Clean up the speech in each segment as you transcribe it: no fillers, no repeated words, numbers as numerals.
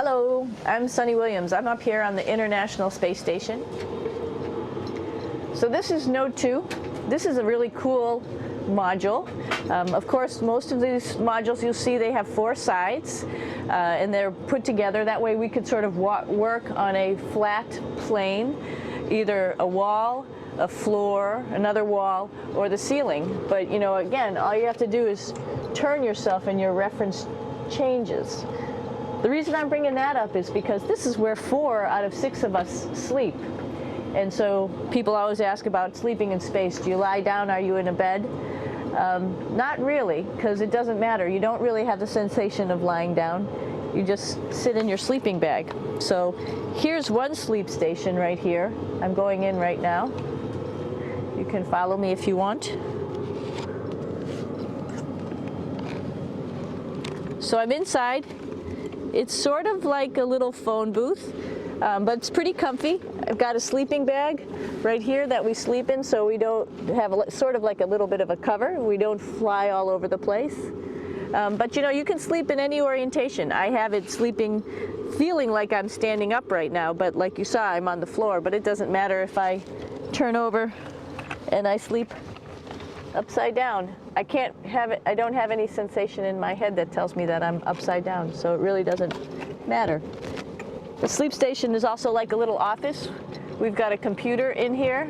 Hello, I'm Sunny Williams. I'm up here on the International Space Station. So this is Node 2. This is a really cool module. Of course, most of these modules you'll see they have 4 sides and they're put together. That way we could sort of work on a flat plane, either a wall, a floor, another wall, or the ceiling. But you know, again, all you have to do is turn yourself and your reference changes. The reason I'm bringing that up is because this is where 4 out of 6 of us sleep. And so people always ask about sleeping in space. Do you lie down? Are you in a bed? Not really, because it doesn't matter. You don't really have the sensation of lying down. You just sit in your sleeping bag. So here's one sleep station right here. I'm going in right now. You can follow me if you want. So I'm inside. It's sort of like a little phone booth, but it's pretty comfy. I've got a sleeping bag right here that we sleep in, so we don't have sort of like a little bit of a cover. We don't fly all over the place. But you know, you can sleep in any orientation. I have it sleeping, feeling like I'm standing up right now, but like you saw, I'm on the floor. But it doesn't matter if I turn over and I sleep upside down. I can't have it, I don't have any sensation in my head that tells me that I'm upside down, so it really doesn't matter. The sleep station is also like a little office. We've got a computer in here.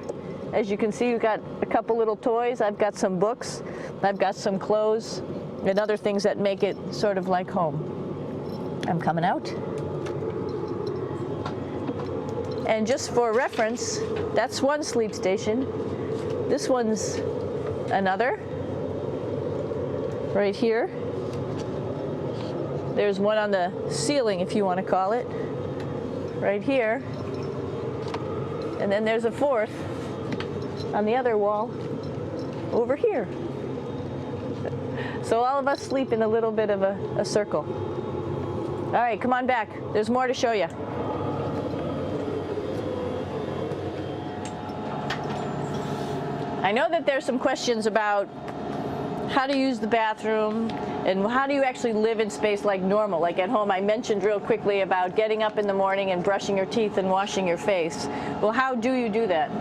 As you can see, we've got a couple little toys. I've got some books. I've got some clothes and other things that make it sort of like home. I'm coming out. And just for reference, that's one sleep station. This one's another. Right here. There's one on the ceiling, if you want to call it. Right here. And then there's a 4th on the other wall over here. So all of us sleep in a little bit of a circle. All right, come on back. There's more to show you. I know that there's some questions about how to use the bathroom and how do you actually live in space like normal, like at home. I mentioned real quickly about getting up in the morning and brushing your teeth and washing your face. Well, how do you do that?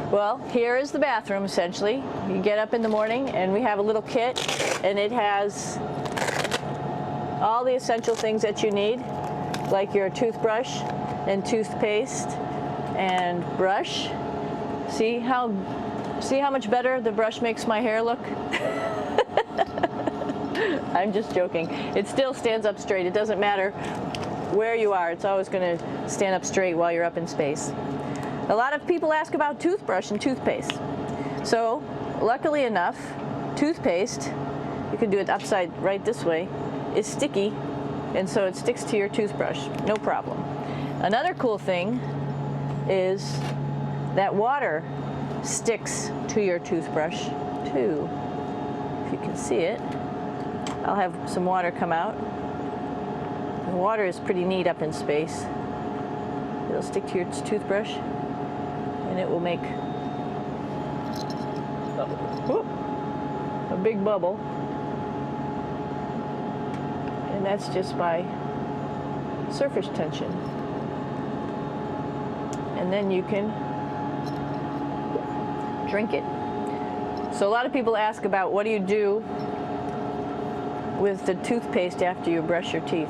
Well, here is the bathroom essentially. You get up in the morning and we have a little kit and it has all the essential things that you need, like your toothbrush and toothpaste and brush. See how much better the brush makes my hair look? I'm just joking. It still stands up straight. It doesn't matter where you are. It's always going to stand up straight while you're up in space. A lot of people ask about toothbrush and toothpaste. So, luckily enough, toothpaste, you can do it upside right this way, is sticky, and so it sticks to your toothbrush. No problem. Another cool thing is that water sticks to your toothbrush too. If you can see it, I'll have some water come out. The water is pretty neat up in space. It'll stick to your toothbrush and it will make a big bubble, and that's just by surface tension. And then you can drink it. So a lot of people ask about what do you do with the toothpaste after you brush your teeth.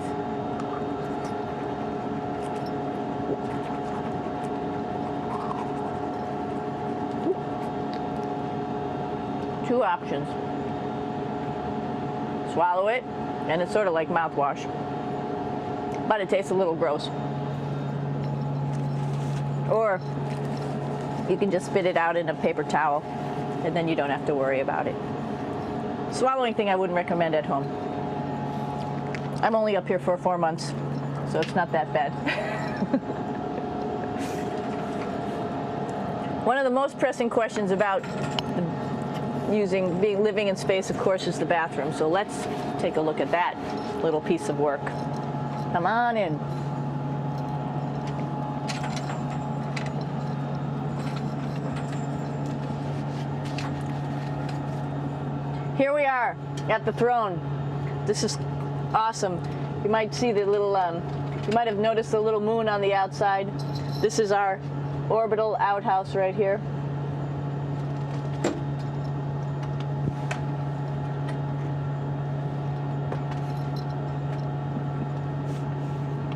Two options. Swallow it, and it's sort of like mouthwash, but it tastes a little gross. Or you can just spit it out in a paper towel, and then you don't have to worry about it. Swallowing thing I wouldn't recommend at home. I'm only up here for 4 months, so it's not that bad. One of the most pressing questions about living in space, of course, is the bathroom. So let's take a look at that little piece of work. Come on in. Here we are at the throne. This is awesome. You might see the little You might have noticed the little moon on the outside. This is our orbital outhouse right here.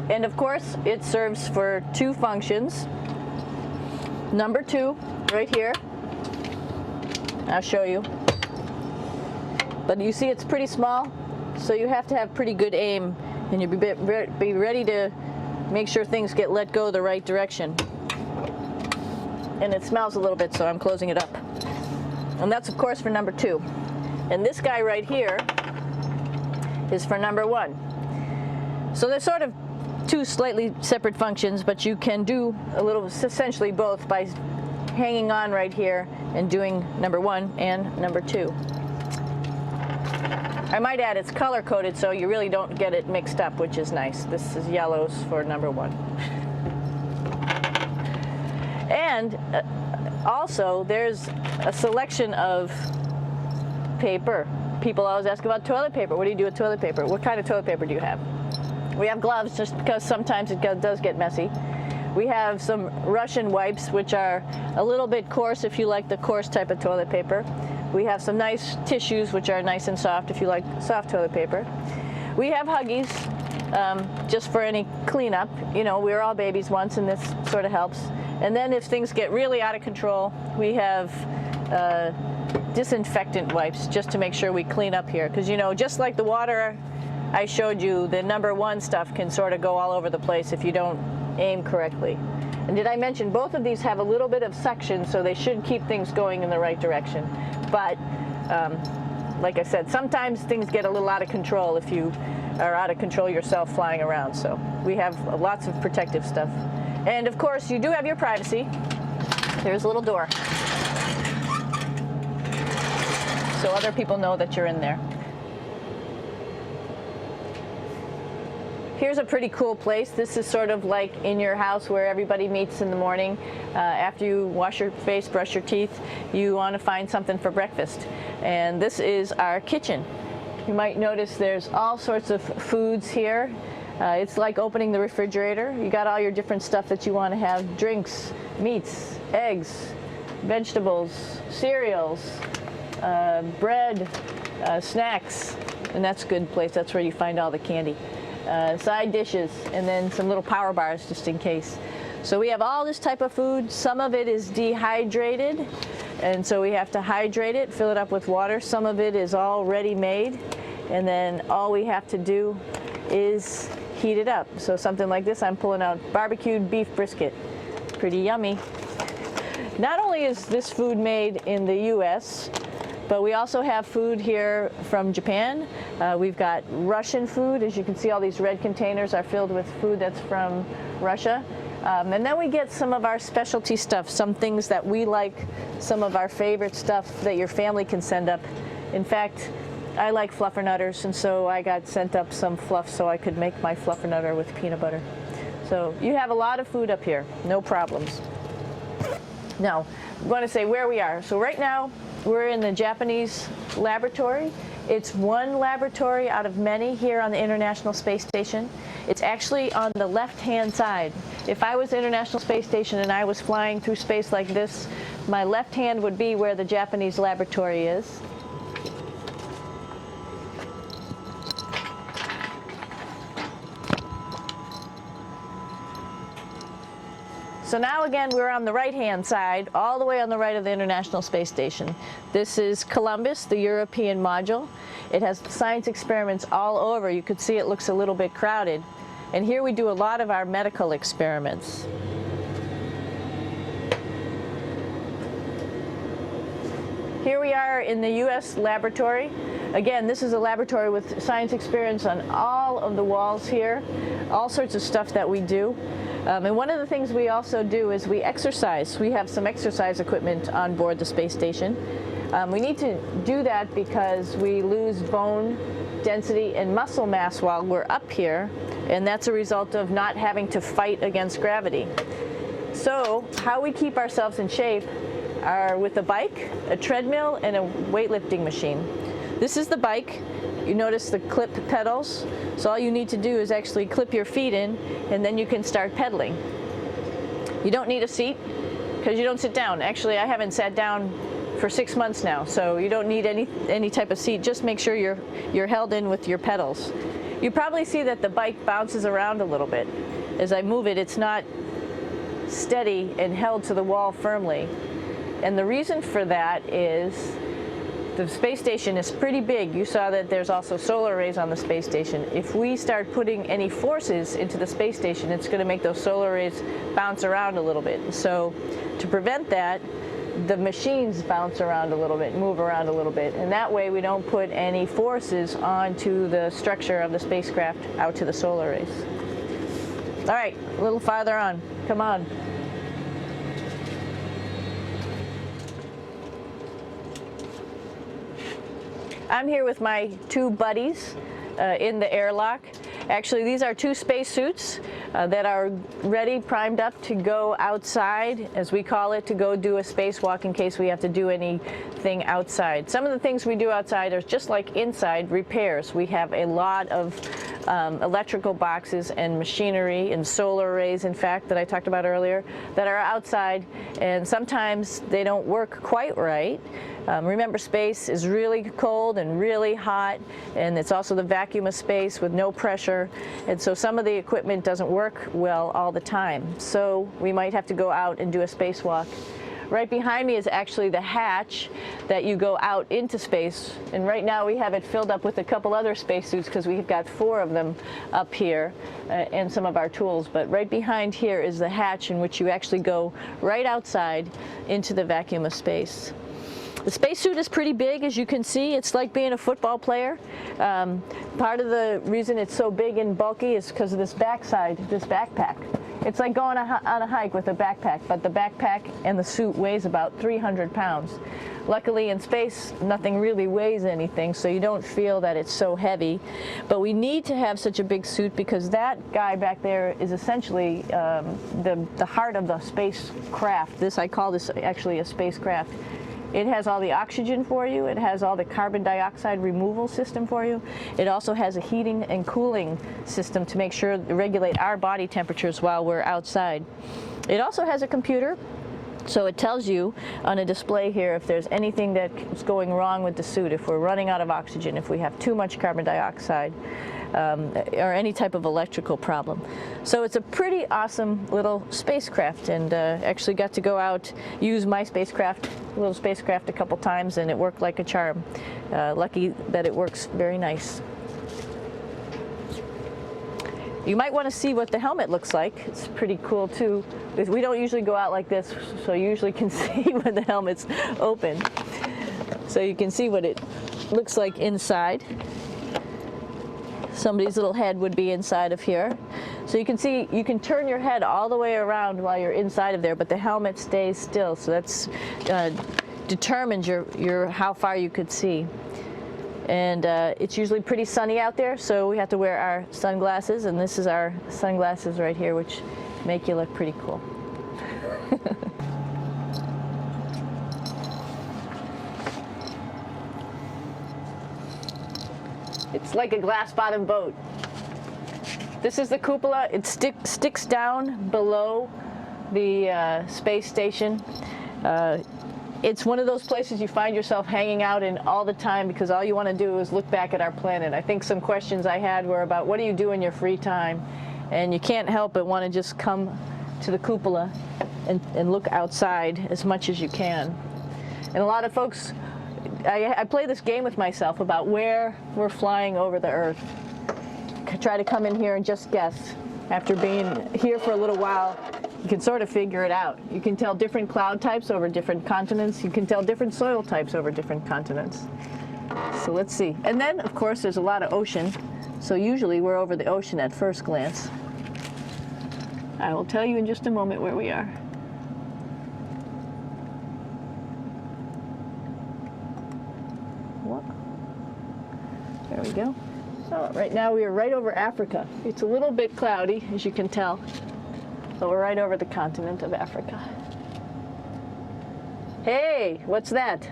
And of course, it serves for two functions. Number two, right here. I'll show you. But you see it's pretty small, so you have to have pretty good aim, and you'll be ready to make sure things get let go the right direction. And it smells a little bit, so I'm closing it up. And that's of course for number two. And this guy right here is for number one. So they're sort of two slightly separate functions, but you can do a little, essentially both, by hanging on right here and doing number one and number two. I might add it's color coded, so you really don't get it mixed up, which is nice. This is yellows for number one. And also there's a selection of paper. People always ask about toilet paper. What do you do with toilet paper? What kind of toilet paper do you have? We have gloves, just because sometimes it does get messy. We have some Russian wipes, which are a little bit coarse if you like the coarse type of toilet paper. We have some nice tissues, which are nice and soft if you like soft toilet paper. We have Huggies, just for any cleanup. You know, we were all babies once, and this sort of helps. And then if things get really out of control, we have disinfectant wipes, just to make sure we clean up here. Because, you know, just like the water I showed you, the number one stuff can sort of go all over the place if you don't aim correctly. And did I mention both of these have a little bit of suction, so they should keep things going in the right direction. But like I said, sometimes things get a little out of control if you are out of control yourself flying around. So we have lots of protective stuff. And of course, you do have your privacy. There's a little door, so other people know that you're in there. Here's a pretty cool place. This is sort of like in your house where everybody meets in the morning. After you wash your face, brush your teeth, you want to find something for breakfast. And this is our kitchen. You might notice there's all sorts of foods here. It's like opening the refrigerator. You got all your different stuff that you want to have: drinks, meats, eggs, vegetables, cereals, bread, snacks. And that's a good place. That's where you find all the candy. Side dishes, and then some little power bars just in case. So we have all this type of food. Some of it is dehydrated, and so we have to hydrate it, fill it up with water. Some of it is already made, and then all we have to do is heat it up. So something like this, I'm pulling out barbecued beef brisket. Pretty yummy. Not only is this food made in the US, but we also have food here from Japan. We've got Russian food. As you can see, all these red containers are filled with food that's from Russia. And then we get some of our specialty stuff, some things that we like, some of our favorite stuff that your family can send up. In fact, I like fluffernutters, and so I got sent up some fluff so I could make my fluffernutter with peanut butter. So you have a lot of food up here, no problems. Now, I'm going to say where we are. So right now, we're in the Japanese laboratory. It's one laboratory out of many here on the International Space Station. It's actually on the left-hand side. If I was International Space Station and I was flying through space like this, my left hand would be where the Japanese laboratory is. So now again, we're on the right-hand side, all the way on the right of the International Space Station. This is Columbus, the European module. It has science experiments all over. You could see it looks a little bit crowded. And here we do a lot of our medical experiments. Here we are in the US laboratory. Again, this is a laboratory with science experiments on all of the walls here, all sorts of stuff that we do. And one of the things we also do is we exercise. We have some exercise equipment on board the space station. We need to do that because we lose bone density and muscle mass while we're up here, and that's a result of not having to fight against gravity. So how we keep ourselves in shape are with a bike, a treadmill, and a weightlifting machine. This is the bike. You notice the clip pedals? So all you need to do is actually clip your feet in, and then you can start pedaling. You don't need a seat because you don't sit down. Actually, I haven't sat down for 6 months now, so you don't need any type of seat. Just make sure you're held in with your pedals. You probably see that the bike bounces around a little bit. As I move it, it's not steady and held to the wall firmly. And the reason for that is the space station is pretty big. You saw that there's also solar arrays on the space station. If we start putting any forces into the space station, it's going to make those solar arrays bounce around a little bit. So to prevent that, the machines bounce around a little bit, move around a little bit, and that way we don't put any forces onto the structure of the spacecraft out to the solar arrays. All right, a little farther on. Come on. I'm here with my two buddies in the airlock. Actually, these are two spacesuits that are ready, primed up to go outside, as we call it, to go do a spacewalk in case we have to do anything outside. Some of the things we do outside are just like inside, repairs. We have a lot of electrical boxes and machinery and solar arrays, in fact, that I talked about earlier, that are outside, and sometimes they don't work quite right. Remember, space is really cold and really hot, and it's also the vacuum of space with no pressure, and so some of the equipment doesn't work well all the time. So we might have to go out and do a spacewalk. Right behind me is actually the hatch that you go out into space, and right now we have it filled up with a couple other spacesuits because we've got 4 of them up here and some of our tools. But right behind here is the hatch in which you actually go right outside into the vacuum of space. The spacesuit is pretty big, as you can see. It's like being a football player. Part of the reason it's so big and bulky is because of this backside, this backpack. It's like going on a hike with a backpack, but the backpack and the suit weighs about 300 pounds. Luckily in space, nothing really weighs anything, so you don't feel that it's so heavy. But we need to have such a big suit because that guy back there is essentially the heart of the spacecraft. I call this actually a spacecraft. It has all the oxygen for you. It has all the carbon dioxide removal system for you. It also has a heating and cooling system to make sure to regulate our body temperatures while we're outside. It also has a computer, so it tells you on a display here if there's anything that's going wrong with the suit, if we're running out of oxygen, if we have too much carbon dioxide, or any type of electrical problem. So it's a pretty awesome little spacecraft, and actually got to go out, use my little spacecraft a couple times, and it worked like a charm. Lucky that it works very nice. You might want to see what the helmet looks like. It's pretty cool too. We don't usually go out like this, so you usually can see when the helmet's open. So you can see what it looks like inside. Somebody's little head would be inside of here. So you can see, you can turn your head all the way around while you're inside of there, but the helmet stays still. So that's determines how far you could see. And it's usually pretty sunny out there, so we have to wear our sunglasses, and this is our sunglasses right here, which make you look pretty cool. It's like a glass-bottom boat. This is the cupola. It sticks down below the space station. It's one of those places you find yourself hanging out in all the time because all you want to do is look back at our planet. I think some questions I had were about what do you do in your free time? And you can't help but want to just come to the cupola and look outside as much as you can. And a lot of folks, I play this game with myself about where we're flying over the Earth. Try to come in here and just guess. After being here for a little while, you can sort of figure it out. You can tell different cloud types over different continents. You can tell different soil types over different continents. So let's see. And then, of course, there's a lot of ocean. So usually we're over the ocean at first glance. I will tell you in just a moment where we are. There we go. Oh, right now we are right over Africa. It's a little bit cloudy, as you can tell, but we're right over the continent of Africa. Hey, what's that?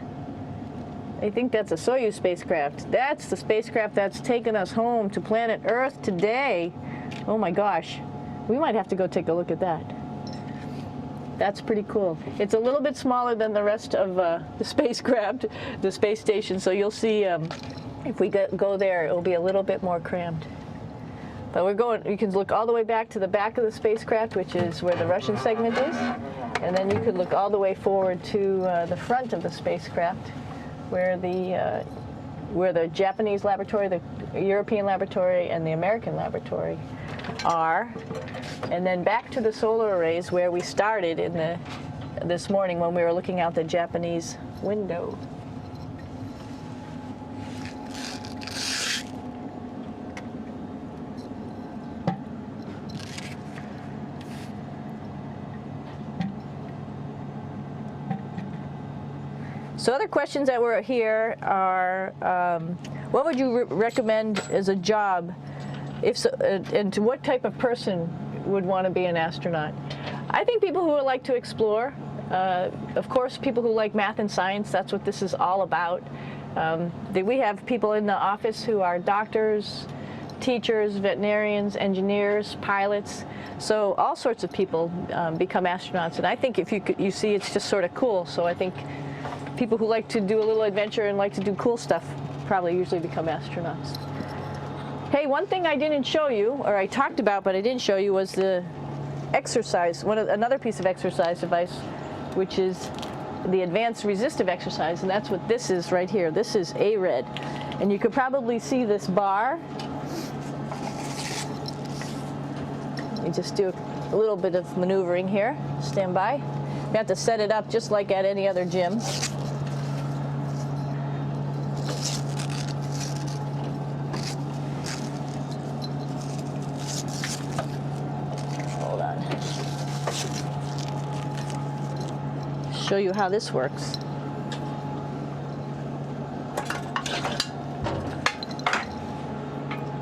I think that's a Soyuz spacecraft. That's the spacecraft that's taken us home to planet Earth today. Oh my gosh. We might have to go take a look at that. That's pretty cool. It's a little bit smaller than the rest of the spacecraft, the space station, so you'll see if we go there, it'll be a little bit more crammed. But we're going, you can look all the way back to the back of the spacecraft, which is where the Russian segment is, and then you could look all the way forward to the front of the spacecraft, where the Japanese laboratory, the European laboratory, and the American laboratory are, and then back to the solar arrays where we started this morning when we were looking out the Japanese window. So other questions that were here are, what would you recommend as a job, if so, and to what type of person would want to be an astronaut? I think people who would like to explore, of course people who like math and science, that's what this is all about. We have people in the office who are doctors, teachers, veterinarians, engineers, pilots, so all sorts of people become astronauts, and I think if you see it's just sort of cool, so I think people who like to do a little adventure and like to do cool stuff probably usually become astronauts. Hey, one thing I didn't show you, or I talked about but I didn't show you, was the exercise, another piece of exercise device, which is the advanced resistive exercise, and that's what this is right here. This is ARED, and you could probably see this bar. Let me just do a little bit of maneuvering here. Stand by. You have to set it up just like at any other gym. Hold on. Show you how this works.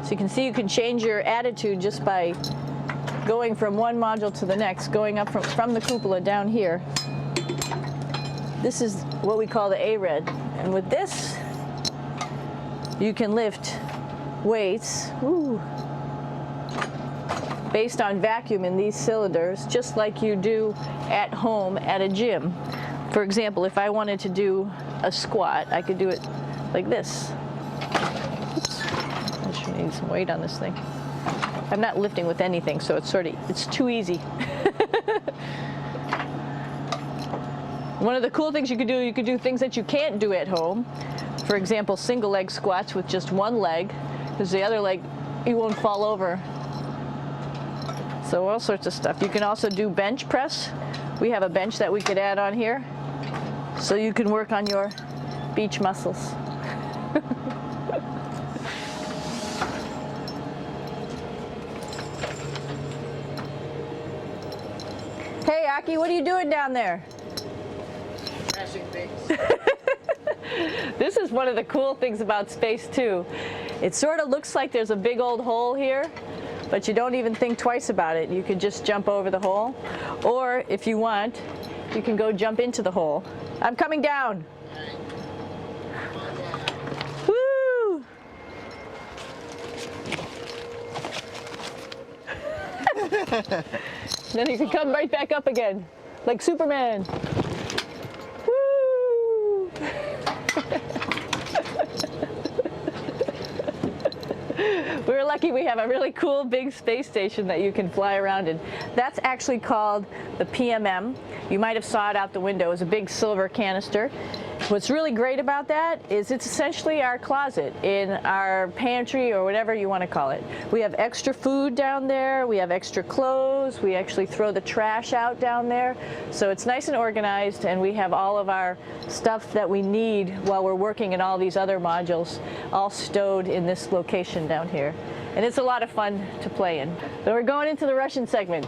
So you can see you can change your attitude just by going from one module to the next, going up from the cupola down here. This is what we call the ARED. And with this, you can lift weights based on vacuum in these cylinders, just like you do at home at a gym. For example, if I wanted to do a squat, I could do it like this. Oops. I should need some weight on this thing. I'm not lifting with anything, so it's too easy. One of the cool things you could do things that you can't do at home. For example, single leg squats with just one leg, because the other leg, you won't fall over. So all sorts of stuff. You can also do bench press. We have a bench that we could add on here, so you can work on your beach muscles. Hey, Aki, what are you doing down there? Crashing things. This is one of the cool things about space, too. It sort of looks like there's a big old hole here, but you don't even think twice about it. You can just jump over the hole. Or, if you want, you can go jump into the hole. I'm coming down. Woo! Then you can come right back up again, like Superman. Woo! We're lucky we have a really cool big space station that you can fly around in. That's actually called the PMM. You might have saw it out the window. It's a big silver canister. What's really great about that is it's essentially our closet in our pantry, or whatever you want to call it. We have extra food down there, we have extra clothes, we actually throw the trash out down there. So it's nice and organized, and we have all of our stuff that we need while we're working in all these other modules all stowed in this location down here. And it's a lot of fun to play in. So we're going into the Russian segment.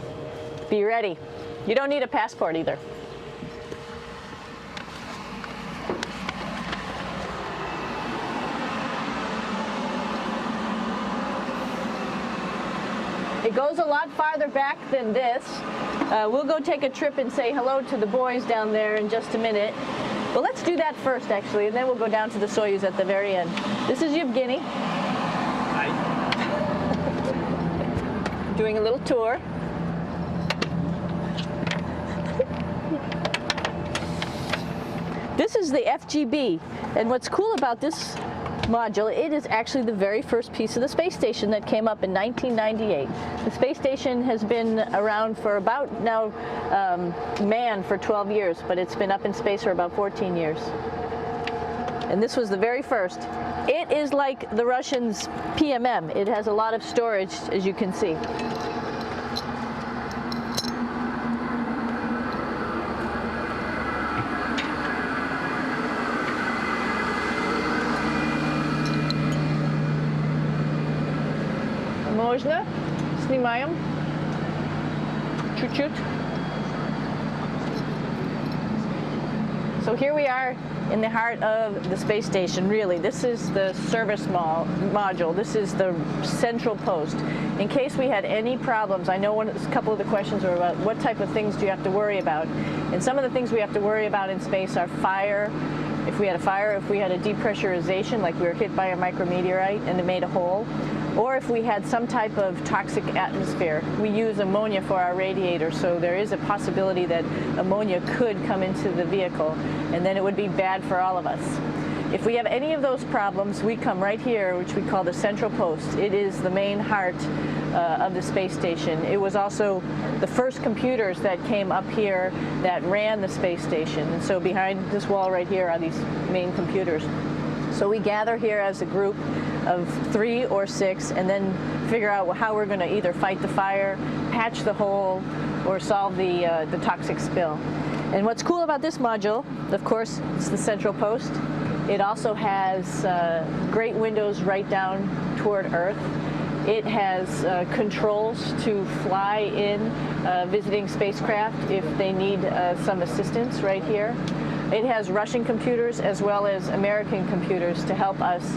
Be ready. You don't need a passport either. It goes a lot farther back than this. We'll go take a trip and say hello to the boys down there in just a minute. Well, let's do that first, actually, and then we'll go down to the Soyuz at the very end. This is Yevgeny. Hi. Doing a little tour. This is the FGB, and what's cool about this module, it is actually the very first piece of the space station that came up in 1998. The space station has been around for about now manned for 12 years, but it's been up in space for about 14 years. And this was the very first. It is like the Russians' PMM. It has a lot of storage, as you can see. Можно? Снимаем. Чуть-чуть. So here we are in the heart of the space station, really. This is the service module. This is the central post. In case we had any problems, I know a couple of the questions were about what type of things do you have to worry about. And some of the things we have to worry about in space are fire. If we had a fire, if we had a depressurization, like we were hit by a micrometeorite and it made a hole, or if we had some type of toxic atmosphere. We use ammonia for our radiator, so there is a possibility that ammonia could come into the vehicle, and then it would be bad for all of us. If we have any of those problems, we come right here, which we call the central post. It is the main heart of the space station. It was also the first computers that came up here that ran the space station. And so behind this wall right here are these main computers. So we gather here as a group of 3 or 6 and then figure out how we're going to either fight the fire, patch the hole, or solve the toxic spill. And what's cool about this module, of course, it's the central post. It also has great windows right down toward Earth. It has controls to fly in visiting spacecraft if they need some assistance right here. It has Russian computers as well as American computers to help us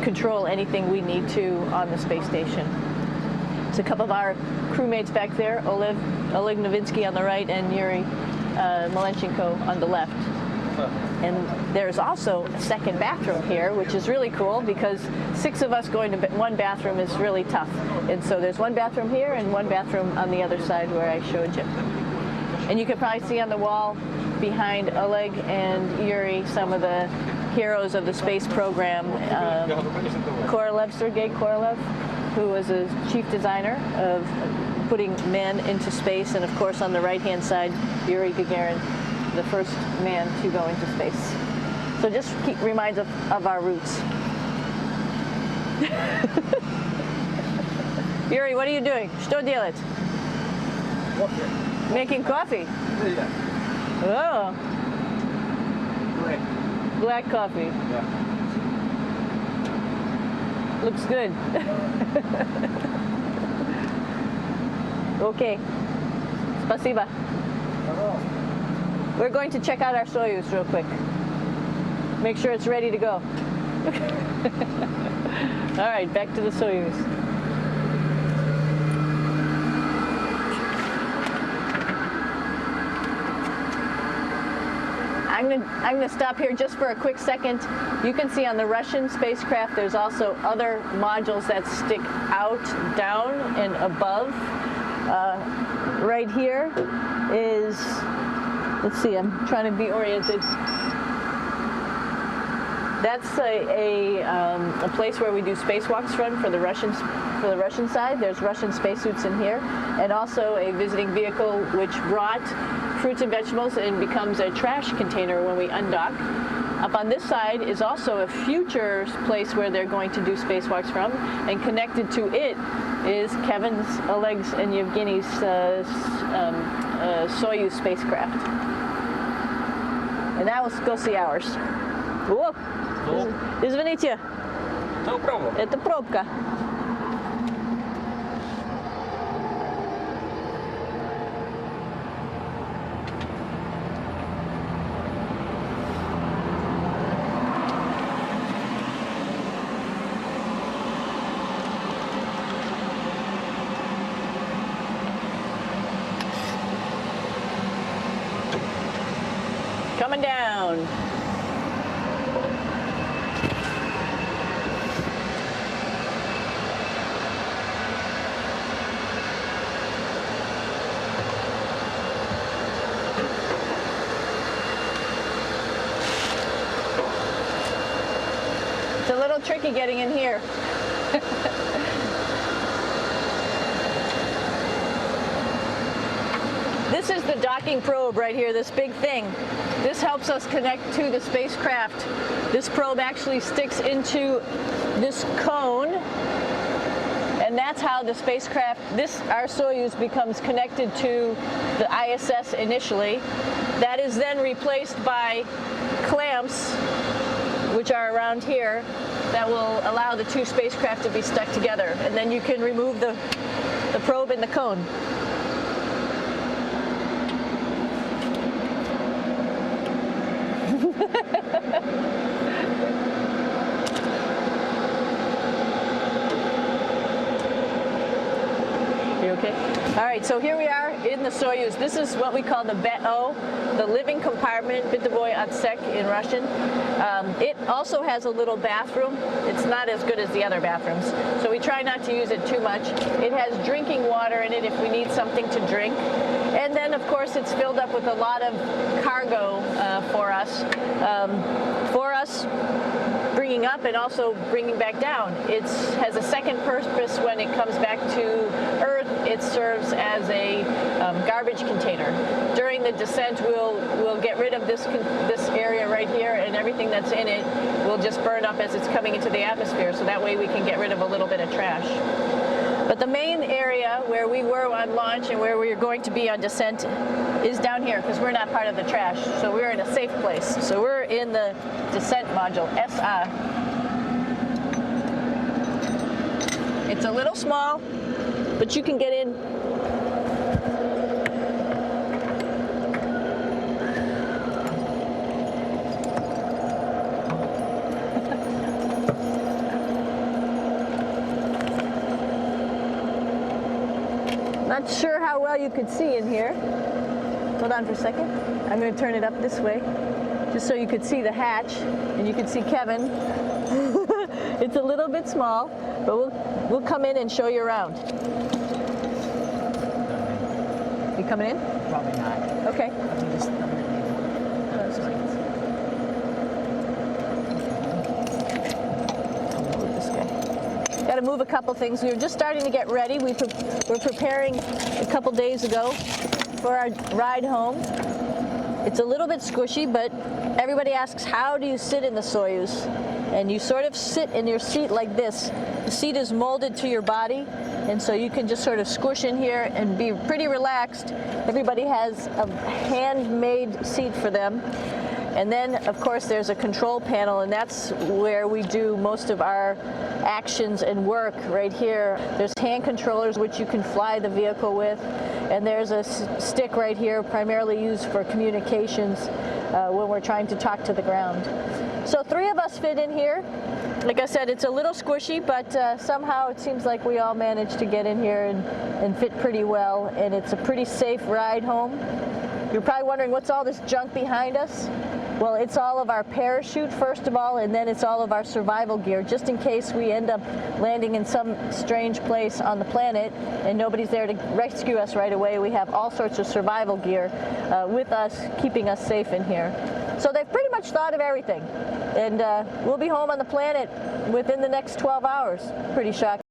control anything we need to on the space station. It's a couple of our crewmates back there, Oleg Novinsky on the right and Yuri Malenchenko on the left. And there's also a second bathroom here, which is really cool because 6 of us going to one bathroom is really tough. And so there's one bathroom here and one bathroom on the other side where I showed you. And you can probably see on the wall behind Oleg and Yuri some of the heroes of the space program. Sergei Korolev, who was a chief designer of putting men into space, and of course on the right-hand side, Yuri Gagarin, the first man to go into space. So just reminds us of our roots. Yuri, what are you doing? Что делать? Making coffee. Oh. Black coffee. Yeah. Looks good. Okay. Спасибо. We're going to check out our Soyuz real quick. Make sure it's ready to go. All right, back to the Soyuz. I'm going to stop here just for a quick second. You can see on the Russian spacecraft there's also other modules that stick out, down, and above. Right here is, let's see, I'm trying to be oriented. That's a place where we do spacewalks from for the Russian side. There's Russian spacesuits in here, and also a visiting vehicle which brought fruits and vegetables and becomes a trash container when we undock. Up on this side is also a future place where they're going to do spacewalks from, and connected to it is Kevin's, Oleg's, and Yevgeny's Soyuz spacecraft. And now let's go see ours. Whoa! Извините. No problem. Это пробка. coming down. It's a little tricky getting in here. This is the docking probe right here, this big thing. This helps us connect to the spacecraft. This probe actually sticks into this cone, and that's how the spacecraft, our Soyuz, becomes connected to the ISS initially. That is then replaced by clamps, which are around here, that will allow the two spacecraft to be stuck together. And then you can remove the probe and the cone. You okay? All right, so here we are in the Soyuz. This is what we call the BEO, the living compartment, bytovoy otsek in Russian. It also has a little bathroom. It's not as good as the other bathrooms, so we try not to use it too much. It has drinking water in it if we need something to drink. And then, of course, it's filled up with a lot of cargo for us. Bringing up and also bringing back down. It has a second purpose when it comes back to Earth. It serves as a garbage container. During the descent, we'll get rid of this area right here, and everything that's in it will just burn up as it's coming into the atmosphere, so that way we can get rid of a little bit of trash. But the main area where we were on launch and where we are going to be on descent is down here, because we're not part of the trash. So we're in a safe place. So we're in the descent module, SA. It's a little small, but you can get in. Not sure how well you could see in here. Hold on for a second. I'm going to turn it up this way, just so you could see the hatch and you could see Kevin. It's a little bit small, but we'll come in and show you around. You coming in? Probably not. Okay. Got to move a couple things. We were just starting to get ready. We're preparing a couple days ago for our ride home. It's a little bit squishy, but everybody asks, how do you sit in the Soyuz? And you sort of sit in your seat like this. The seat is molded to your body, and so you can just sort of squish in here and be pretty relaxed. Everybody has a handmade seat for them. And then, of course, there's a control panel, and that's where we do most of our actions and work right here. There's hand controllers, which you can fly the vehicle with, and there's a stick right here, primarily used for communications when we're trying to talk to the ground. So 3 of us fit in here. Like I said, it's a little squishy, but somehow it seems like we all managed to get in here and fit pretty well, and it's a pretty safe ride home. You're probably wondering, what's all this junk behind us? Well, it's all of our parachute, first of all, and then it's all of our survival gear, just in case we end up landing in some strange place on the planet and nobody's there to rescue us right away. We have all sorts of survival gear with us, keeping us safe in here. So they've pretty much thought of everything. And we'll be home on the planet within the next 12 hours. Pretty shocking.